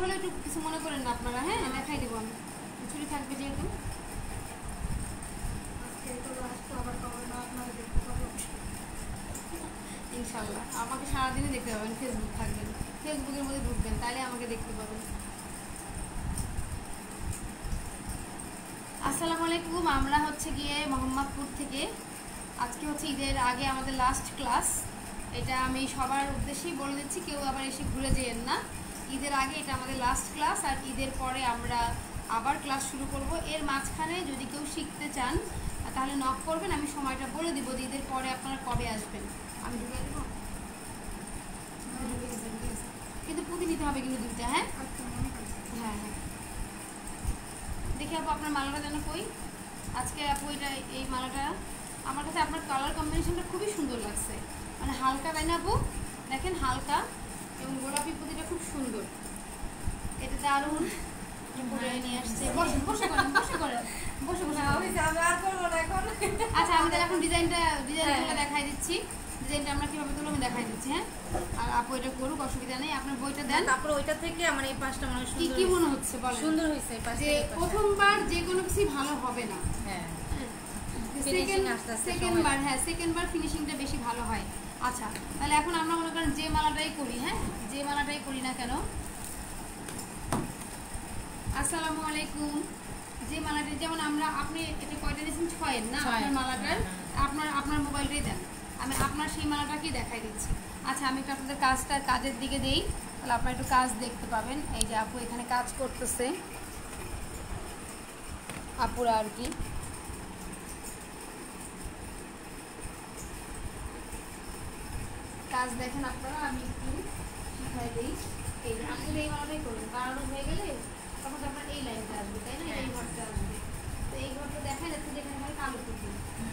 হলে একটু কিছু মনে করেন না আপনারা, হ্যাঁ দেখাই দেবো আমি, ছুরি থাকবে যেহেতু। ইনশাল্লাহ আমাকে সারাদিনই দেখতে পাবেন, ফেসবুক থাকবেন, ফেসবুকের মধ্যে ঢুকবেন, তাহলে আমাকে দেখতে পাবেন। আসসালামু আলাইকুম, আমরা হচ্ছে গিয়ে মোহাম্মদপুর থেকে। আজকে হচ্ছে ঈদের আগে আমাদের লাস্ট ক্লাস। এটা আমি সবার উদ্দেশ্যেই বলে দিচ্ছি, কেউ আবার এসে ঘুরে যেয়েন না। ঈদের আগে এটা আমাদের লাস্ট ক্লাস, আর ঈদের পরে আমরা আবার ক্লাস শুরু করব। এর মাঝখানে যদি কেউ শিখতে চান তাহলে নক করবেন, আমি সময়টা বলে দিব যে ঈদের পরে আপনারা কবে আসবেন। আমি ঢুকে দেবো, কিন্তু পুঁতি নিতে হবে কিন্তু দুইটা। হ্যাঁ হ্যাঁ হ্যাঁ, দেখি আপু আপনার মালাটা যেন কই। আজকে আপু এটা এই মালাটা আমার কাছে আপনার কালার কম্বিনেশনটা খুবই সুন্দর লাগছে, মানে হালকা, তাই না আপু? দেখেন হালকা এবং গোলাপি পুঁতিটা খুব সুন্দর, এটা দারুণ নিয়ে আসছে। বসে বসে করেন, বসে করেন, বসে বসে। আচ্ছা আমি তাহলে এখন ডিজাইনটা দেখাই দিচ্ছি, ডিজাইনটা আমরা কিভাবে তুলে আমি দেখাই দিচ্ছি। হ্যাঁ, আর আপু এটা করুক, অসুবিধা নেই। আপনার বইটা দেন, তারপর ওইটা থেকে আমার এই পাশটা মনে হয় কি মনে হচ্ছে বলেন? সুন্দর হয়েছে, যে প্রথমবার যে কোনো কিছু ভালো হবে না, হ্যাঁ সেকেন্ডবার, হ্যাঁ সেকেন্ডবার ফিনিশিংটা বেশি ভালো হয়। আচ্ছা তাহলে এখন আমরা মনে করেন যে মালাটাই করি, হ্যাঁ যে মালাটাই করি না কেন। আসসালামু আলাইকুম। যে মালাটা যেমন আমরা, আপনি এটা কয়টা দিয়েছেন? 6 না আপনার মালাটার? আপনার মোবাইলটাই দেন, আমি আপনার সেই মালাটাকেই দেখাই দিচ্ছি। আচ্ছা আমি একটু আপনাদের কাজের দিকে দেই, তাহলে আপনারা একটু কাজ দেখতে পাবেন। এই যে আপু এখানে কাজ করতেছে, আপুরা আর কি। কাজ দেখেন আপনারা, আমি একটু শিখাই দিই। এই আসলে এই মালাটাই করুন, বানানো হয়ে গেলে তখন আপনার এই লাইনটা আসবে, তাই না? এই ঘরটা আসবে, তো এই ঘরটা দেখা যাচ্ছে যেখানে হয় কালো পুঁতি,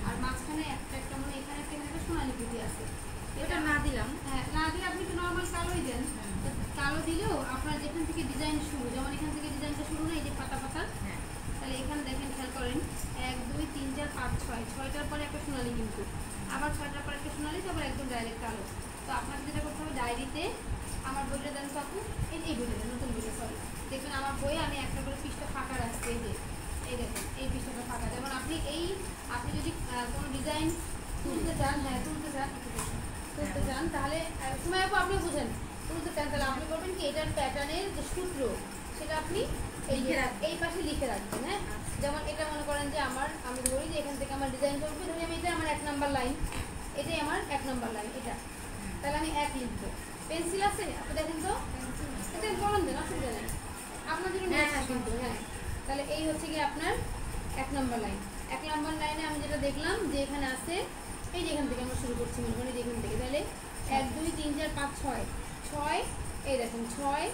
আর মাঝখানে একটা মানে এখানে একটা সোনালি পুঁতি আছে। এটা না দিলাম, হ্যাঁ না দিলে আপনি তো নর্মাল কালোই দেন। কালো দিলেও আপনার যেখান থেকে ডিজাইন শুরু, যেমন এখান থেকে ডিজাইনটা শুরু না, এই যে পাতা পাতা, তাহলে এখানে দেখেন, খেয়াল করেন 1 2 3 4 5 6, 6টার পরে একটা সোনালি, কিন্তু আবার 6টার পরে একটা সোনালি, তারপর একদম ডাইরেক্ট কালো। তো আপনাকে যেটা করতে হবে, ডায়েরিতে আমার বইটা দেন তো আপু, এই বইটা দেন, নতুন বইটা, সরি। দেখবেন আমার বইয়ে আমি একটা করে পৃষ্ঠা ফাঁকা রাখছি, এই যে এই দেখেন এই পৃষ্ঠাটা ফাঁকা। যেমন আপনি যদি কোনো ডিজাইন তুলতে চান, হ্যাঁ তুলতে চান, তাহলে সময় আপু আপনি বুঝেন, তুলতে চান, তাহলে আপনি করবেন কি, এটার প্যাটার্নের যে সূত্র সেটা আপনি এই পাশে লিখে রাখবেন। হ্যাঁ, যেমন এটা মনে করেন যে আমি ধরি যে এখান থেকে আমার ডিজাইন করবো, ধরি আমি এটা আমার 1 নাম্বার লাইন, এটাই আমার 1 নাম্বার লাইন, এটা, তাহলে আমি 1 লিখবো। পেন্সিল আছে আপনি দেখেন তো, এটা কলম দেন, অসুবিধা নেই আপনার জন্য। কিন্তু হ্যাঁ, তাহলে এই হচ্ছে কি আপনার 1 নাম্বার লাইন। 1 নাম্বার লাইনে আমি যেটা দেখলাম যে এখানে আছে, এই যে এখান থেকে আমরা শুরু করছি, মনে করেন যেখান থেকে, তাহলে 1 2 3 4 5 6, এই দেখুন 6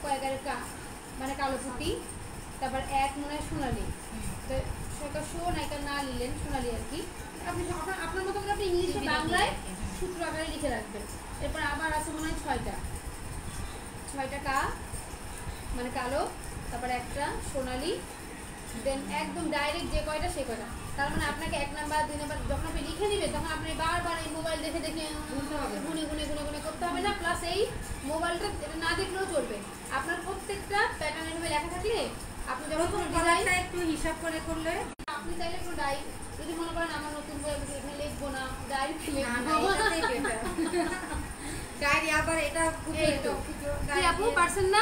কয়েকটা মানে কালো পুঁতি, তারপর 1 মনে হয় সোনালি, তো সেটা নায়িকা না নিলেন সোনালি আর কি। আপনি আপনার মতো করে আপনি ইংলিশে বাংলায় সূত্র আকারে লিখে রাখবেন। এরপর আবার আছে মনে হয় 6টা কা মানে কালো, তারপর একটা সোনালি, দেন একদম ডাইরেক্ট যে কয়টা সে কয়টা। তার মানে আপনাকে 1 নাম্বার 2 নাম্বার যখন আপনি লিখে নেবেন, তখন আপনি বারবার এই মোবাইল দেখে গুনে করতে হবে না। প্লাস এই মোবাইলটা না দেখলেও চলবে, আপনার প্রত্যেকটা প্যাটার্নের ভাবে লেখা থাকলে আপনি যখন কোনো ডিজাইনটা একটু হিসাব করে করলে, আপনি চাইলে কোনো যদি মনে করেন আমার নতুন বই এখানে লিখবো না, ডায়েরি আবার এটা আপু পারছেন না,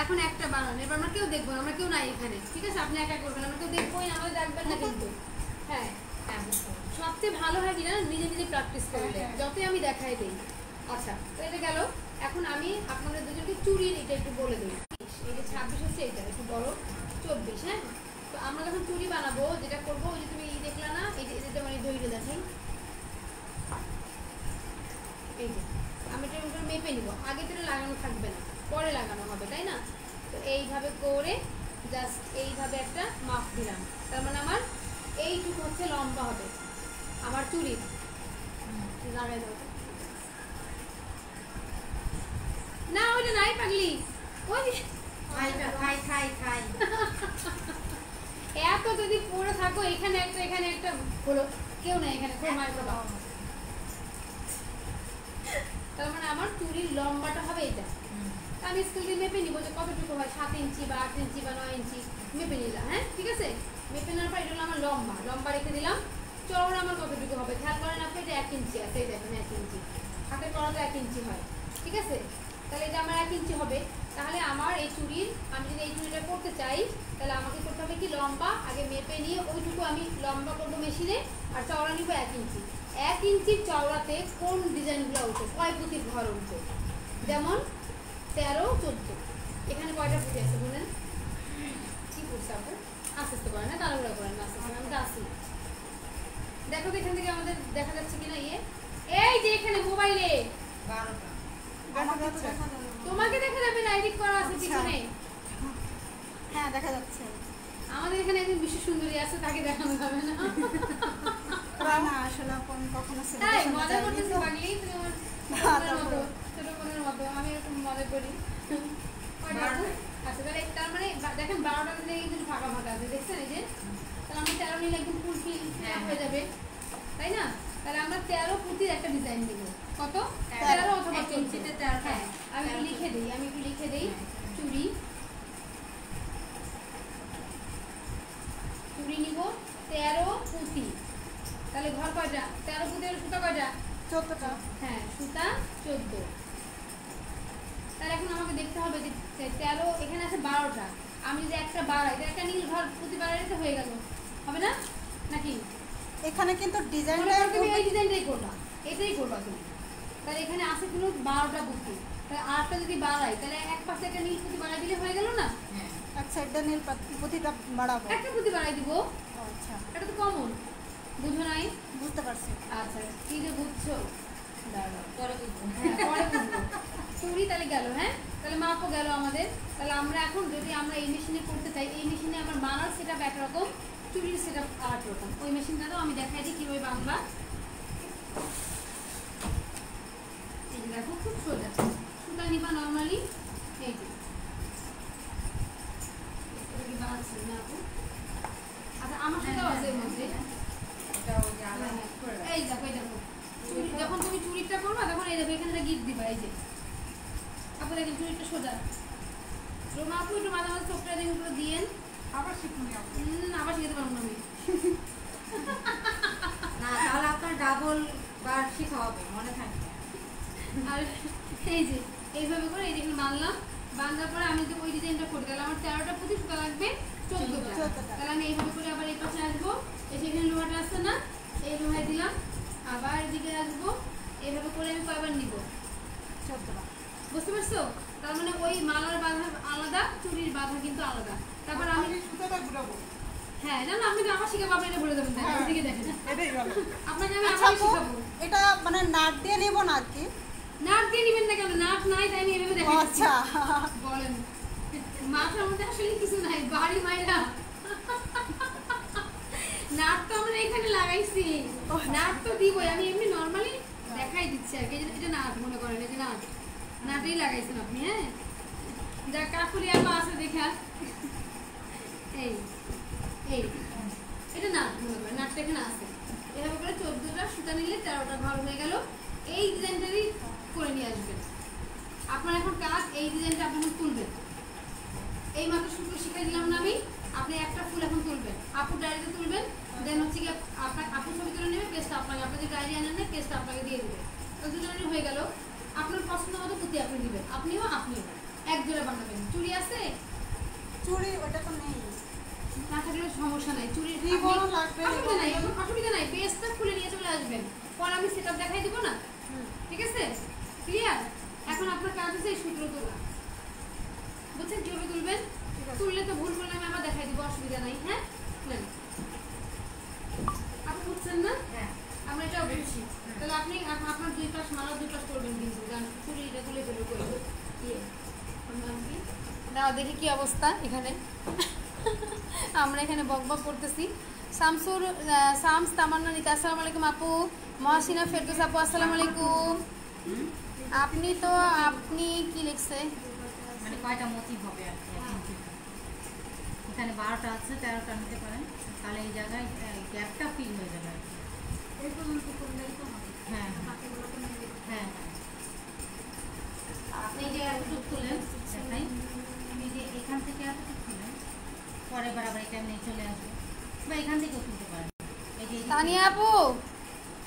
এখন একটা বানান, এবার আমরা কেউ দেখবো না, আমরা কেউ নাই এখানে, ঠিক আছে? আপনি একা করবেন, আমরা কেউ দেখবোই না, আমাদের দেখবেন না কিন্তু। হ্যাঁ, সবচেয়ে ভালো হয় কিনা নিজে নিজে প্র্যাকটিস করলে, যতই আমি দেখাই দিই। আচ্ছা তো এটা গেল। এখন আমি আপনাদের দুজনকে চুড়ির এটা একটু বলে দিই। এই যে 26 হচ্ছে, এটা একটু বড় 24। হ্যাঁ, তো আমরা যখন চুড়ি বানাবো যেটা করবো, ওই যে তুমি দেখলা না, এই যে এটা মানে দড়িটা দেখেন, এই যে আমি এটা মেপে নিব, আগে থেকে লাগানো থাকবে না, পরে লাগানো হবে, তাই না? তো এইভাবে করে জাস্ট এইভাবে একটা মাপ দিলাম, তার মানে আমার এইটুকু হচ্ছে লম্বা হবে আমার চুড়ি। লাগাই দাও না, ওইটা নাই পাগলি, ওই এত যদি পরে থাকো, এখানে একটা হলো, কেউ নাই এখানে, তার মানে আমার চুড়ির লম্বাটা হবে এটা। আমি স্কেল দিয়ে মেপে নিব যে কতটুকু হয় 7 ইঞ্চি বা 8 ইঞ্চি বা 9 ইঞ্চি মেপে নিলাম। হ্যাঁ ঠিক আছে, মেপে নেওয়ার পর এটা হলো আমার লম্বা, লম্বা রেখে দিলাম। চওড়া আমার কতটুকু হবে খেয়াল করেন আপনি, এটা 1 ইঞ্চি আছে, এই দেখেন 1 ইঞ্চি, হাতের কড়াটা 1 ইঞ্চি হয়, ঠিক আছে। তাহলে এটা আমার 1 ইঞ্চি হবে। তাহলে আমার এই চুড়ির, আমি যদি এই চুড়িটা করতে চাই তাহলে আমাকে করতে হবে কি, লম্বা আগে মেপে নিয়ে ওইটুকু আমি লম্বা করবো মেশিনে, আর চওড়া নিব 1 ইঞ্চি। 1 ইঞ্চির চওড়াতে কোন ডিজাইনগুলো উঠে, কয় পুঁতির ঘর উঠবে, যেমন 13, 14, এখানে কয়টা পুঁতি আছে বলেন? কি করছে আপু? আস্তে আস্তে করেন না, তাড়াহুড়া করেন না, আস্তে আস্তে, আমি তো আসি। দেখো তো এখান থেকে আমাদের দেখা যাচ্ছে কিনা, এই যে এখানে মোবাইলে 12টা তোমাকে দেখা যাবে না, এডিট করা আছে পিছনে। হ্যাঁ দেখা যাচ্ছে। আমাদের এখানে একজন বিশ্ব সুন্দরী আছে, তাকে দেখানো যাবে না। না আসলে কখনো তাই মজা করতেছি বাগলি, তুমি আমার ছোট বোনের মতো, আমি এরকম মজা করি। আচ্ছা তাহলে তার মানে দেখেন 12টা দিলে কিন্তু ফাঁকা ফাঁকা আছে, দেখছেন এই যে, তাহলে আমি 13 নিলে একদম ফুল ফিল হয়ে যাবে, তাই না? তাহলে আমরা 13 পুঁতির একটা ডিজাইন দিব। কত? 13 অথবা 14। হ্যাঁ আমি একটু লিখে দেই, চুড়ি নিব 13 পুঁতি। তাহলে ঘর কয়টা? 13 পুঁতির সুতা কয়টা? 14টা। হ্যাঁ সুতা 14। তাহলে এখন আমাকে দেখতে হবে যে 13, এখানে আছে 12টা, আমি যদি একটা বাড়াই, এটা একটা নীল ঘর পুঁতি বাড়াইতে হয়ে গেল, হবে না নাকি? এখানে কিন্তু ডিজাইনটা তুমি এই ডিজাইনটাই করবা, এটাই করবা তুমি। তাহলে এখানে আছে কিন্তু 12টা পুঁতি, তাহলে আরটা যদি বাড়াই তাহলে এক পাশে একটা নীল পুঁতি বাড়াই দিলে হয়ে গেল না? এক সাইডটা নীল পুঁতিটা বাড়াবো, একটা পুঁতি বাড়াই দিব। আচ্ছা এটা তো কমন, বুঝো নাই? বুঝতে পারছি। আচ্ছা কি যে বুঝছো, পরে বুঝবো। পরে বুঝবো। চুড়ি তাহলে গেল, হ্যাঁ তাহলে মাপও গেল আমাদের। তাহলে আমরা এখন যদি আমরা এই মেশিনে করতে চাই, এই মেশিনে আমার বানার সেটআপ একরকম, চুড়ির সেটআপ আরেক রকম। ওই মেশিনটাও আমি দেখাই দিই কিভাবে বানবা। এই যে দেখো খুব সোজা, সুতা নিবা নর্মালি, এই যে আচ্ছা আমার সুতাও আছে এর মধ্যে। এই দেখো এই দেখো, যখন তুমি চুড়িটা করবা তখন এই দেখো এখানে গিট দিবা, এই যে আপু দেখেন চুড়িটা সোজা। রোমা আপু একটু মাঝে মাঝে চোখটা দিন দিয়েন, আবার শিখুন আপনি। আবার শিখতে পারবো না আমি। না তাহলে আপনার ডাবল বার শিখা হবে, মনে থাকবে। আর এই যে এইভাবে করে এই দেখুন বানলাম, বাঁধার পরে আমি যদি ওই ডিজাইনটা করি তাহলে আমার 13টা পুঁতি সুতা লাগবে 14টা। তাহলে আমি এইভাবে করে আবার এই পাশে আসবো, এসে এখানে লোহাটা আসছে না, এই লোহায় দিলাম, আবার এদিকে আসবো, এইভাবে করে আমি কয়বার নিব? 14টা। বুঝতে পারছো? তার মানে ওই মালার বাঁধা আলাদা, চুড়ির বাঁধা কিন্তু আলাদা। তারপর আমি সুতাটা ঘুরাবো। হ্যাঁ না আপনি আমার শিখাবো, আপনি এটা বলে দেবেন, ওদিকে দেখেন এটাই ভালো। আপনাকে আমি আচ্ছা আবার শিখাবো। এটা মানে নাট দিয়ে নেব না আর কি? নাট দিয়ে নিবেন না কেন? নাট নাই তাই আমি এভাবে দেখাচ্ছি। আচ্ছা বলেন মাথার মধ্যে আসলে কিছু নাই, বাড়ি মাইরা নাট তো আমরা এখানে লাগাইছি, নাট তো দিবই, আমি এমনি নরমালি দেখাই দিচ্ছি আর কি। এটা নাট মনে করেন, এই যে নাট, নাটই লাগাইছেন আপনি। হ্যাঁ যা কাকুরি আপা আছে দেখা, এই এই এটা নাট মনে করেন, নাটটা এখানে আছে। এভাবে করে 14টা সুতা নিলে 13টা ঘর হয়ে গেল। এই ডিজাইনটারই করে নিয়ে আসবেন। আপনার এখন কাজ, এই ডিজাইনটা আপনি এখন তুলবেন। এই মাত্র সূত্র শিখিয়ে দিলাম না আমি, আপনি একটা ফুল এখন তুলবেন, আপুর ডায়েরিতে তুলবেন, দেন হচ্ছে কি আপনার আপুর ছবি তুলে নেবে, পেজটা আপনাকে, আপনি যে ডায়েরি আনেন না পেজটা আপনাকে দিয়ে দেবে। তো দুজনেরই হয়ে গেল। আপনার পছন্দ মতো পুঁতি আপনি দিবেন, আপনিও এক জোড়া বানাবেন। চুড়ি আছে? চুড়ি ওটা তো নেই, না থাকলে সমস্যা নাই, চুড়ির রিবন লাগবে, অসুবিধা নাই, পেজটা খুলে নিয়ে চলে আসবেন, পরে আমি সেটআপ দেখাই দিব না, ঠিক আছে? ক্লিয়ার? এখন আপনার কাজ হচ্ছে এই সূত্র তোলা, বুঝছেন কিভাবে তুলবেন? তুললে তো ভুল করলে আমি আবার দেখাই দিব, অসুবিধা নাই। হ্যাঁ আপনি বুঝছেন না? হ্যাঁ আমরা এটাও বুঝছি। তাহলে আপনি আপনার দুই পাশ মালা দুই পাশ করবেন কিন্তু, চুড়িটা তুলে ফেলে করবো। দাও দেখি কি অবস্থা এখানে। আমরা এখানে বকবক করতেছি। শামস তামান্না নিতা, আসসালামু আলাইকুম আপু। মহাসিনা ফেরদৌস আপু, আসসালামু আলাইকুম। আপনি কি লিখছে? মানে কয়টা মোটিভ হবে আর কি। এখানে 12টা আছে, 13টা নিতে পারেন, তাহলে এই জায়গায় গ্যাপটা ফিল হয়ে যাবে আর কি। এই পর্যন্ত করলেই তো হবে। হ্যাঁ আপনি যে একটু তুলেন, সেটাই। এই যে থেকে এতটুকু কিনেন, পরের বার আবার এটা নিয়ে চলে আসবে, বা এখান থেকেও কিনতে পারেন। এই যে তানিয়া আপু,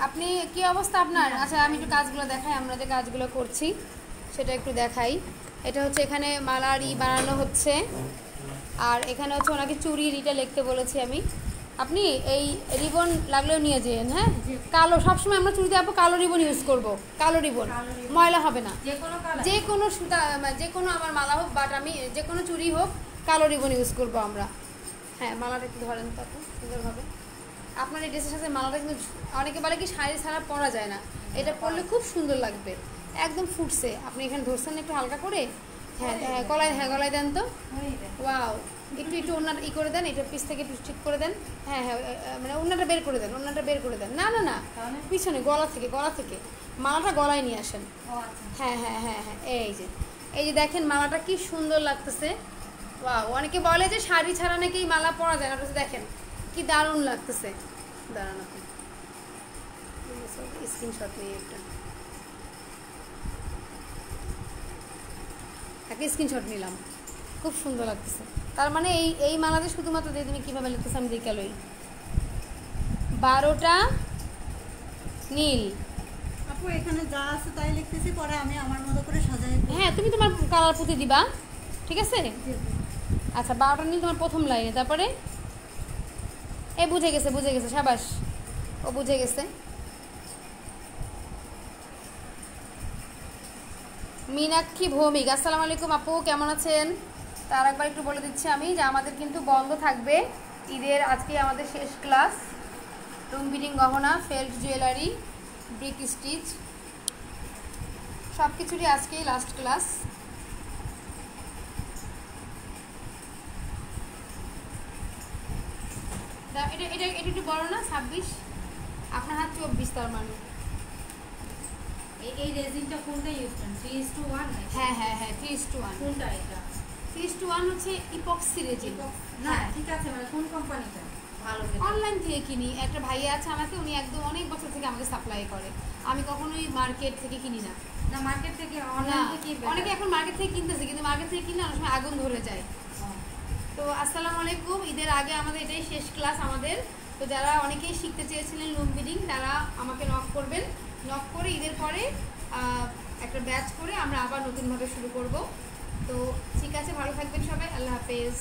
আপনি কি অবস্থা আপনার? আচ্ছা আমি একটু কাজগুলো দেখাই, আমরা যে কাজগুলো করছি সেটা একটু দেখাই। এটা হচ্ছে এখানে মালার বানানো হচ্ছে, আর এখানে হচ্ছে ওনাকে চুড়ি রিটা লিখতে বলেছি আমি। আপনি এই রিবন লাগলেও নিয়ে যেন, হ্যাঁ কালো, সবসময় আমরা চুড়িতে আপু কালো রিবন ইউজ করব, কালো রিবন, ময়লা হবে না। যে কোনো কালার, যে কোনো সুতা, যে কোনো আমার মালা হোক, বাট আমি যে কোনো চুড়ি হোক কালো রিবন ইউজ করব আমরা। হ্যাঁ মালাটা একটু ধরেন তো আপু সুন্দরভাবে। আপনার এই ড্রেসের সাথে মালাটা কিন্তু অনেকে বলে কি শাড়ি ছাড়া পরা যায় না, এটা পরলে খুব সুন্দর লাগবে, একদম ফুটছে। আপনি এখানে ধরছেন একটু হালকা করে, হ্যাঁ হ্যাঁ গলায়, হ্যাঁ গলায় দেন তো। ওয়াও, একটু একটু ওনাটা করে দেন, এটা পিস থেকে একটু ঠিক করে দেন। হ্যাঁ হ্যাঁ মানে ওনাটা বের করে দেন, ওনাটা বের করে দেন। না না না পিছনে, গলা থেকে, গলা থেকে মালাটা গলায় নিয়ে আসেন। হ্যাঁ হ্যাঁ হ্যাঁ হ্যাঁ এই যে দেখেন মালাটা কি সুন্দর লাগতেছে। ওয়াও, অনেকে বলে যে শাড়ি ছাড়া নাকি এই মালা পরা যায় না, দেখেন কি দারুণ লাগতেছে। দাঁড়ান আপনি স্ক্রিনশট নিয়ে একটা স্ক্রিনশট নিলাম, খুব সুন্দর লাগতেছে। তার মানে এই মালাতে শুধুমাত্র দিয়ে তুমি কীভাবে লিখতেছে আমি দেখে লই। 12টা নীল। আপু এখানে যা আছে তাই লিখতেছি, পরে আমি আমার মতো করে সাজাই। হ্যাঁ তুমি তোমার কালার পুঁতি দিবা, ঠিক আছে। আচ্ছা 12টা নীল তোমার প্রথম লাইনে, তারপরে বুঝে গেছে সাবাস, ও বুঝে গেছে। মীনাক্ষী ভৌমিক, আসসালামু আলাইকুম আপু, কেমন আছেন? তার একবার একটু বলে দিচ্ছি আমি যে আমাদের কিন্তু বন্ধ থাকবে ঈদের, আজকে আমাদের শেষ ক্লাস। রুম বিডিং গহনা, ফেল্ট জুয়েলারি, ব্রিক স্টিচ সব কিছুরই আজকেই লাস্ট ক্লাস। এটা এটা এটা একটু বড় না, 26, আপনার হাত 24, তার মানে এই রেজিনটা কোনটা ইউজ করেন? 3:1? হ্যাঁ হ্যাঁ হ্যাঁ 3:1। কোনটা এটা? 3:1 হচ্ছে ইপক্সি রেজিন। না ঠিক আছে, মানে কোন কোম্পানিটা ভালো? অনলাইন থেকে কিনি, একটা ভাইয়া আছে আমাকে, উনি একদম অনেক বছর থেকে আমাকে সাপ্লাই করে, আমি কখনোই মার্কেট থেকে কিনি না। না মার্কেট থেকে, অনলাইন থেকে অনেকে এখন মার্কেট থেকে কিনতেছে, কিন্তু মার্কেট থেকে কিনলে অনেক সময় আগুন ধরে যায়। তো আসসালামু আলাইকুম, ঈদের আগে আমাদের এটাই শেষ ক্লাস আমাদের। তো যারা অনেকেই শিখতে চেয়েছিলেন লুম বিডিং, তারা আমাকে নক করবেন, নক করে ঈদের পরে একটা ব্যাচ করে আমরা আবার নতুনভাবে শুরু করব। তো ঠিক আছে, ভালো থাকবেন সবাই, আল্লাহ হাফেজ।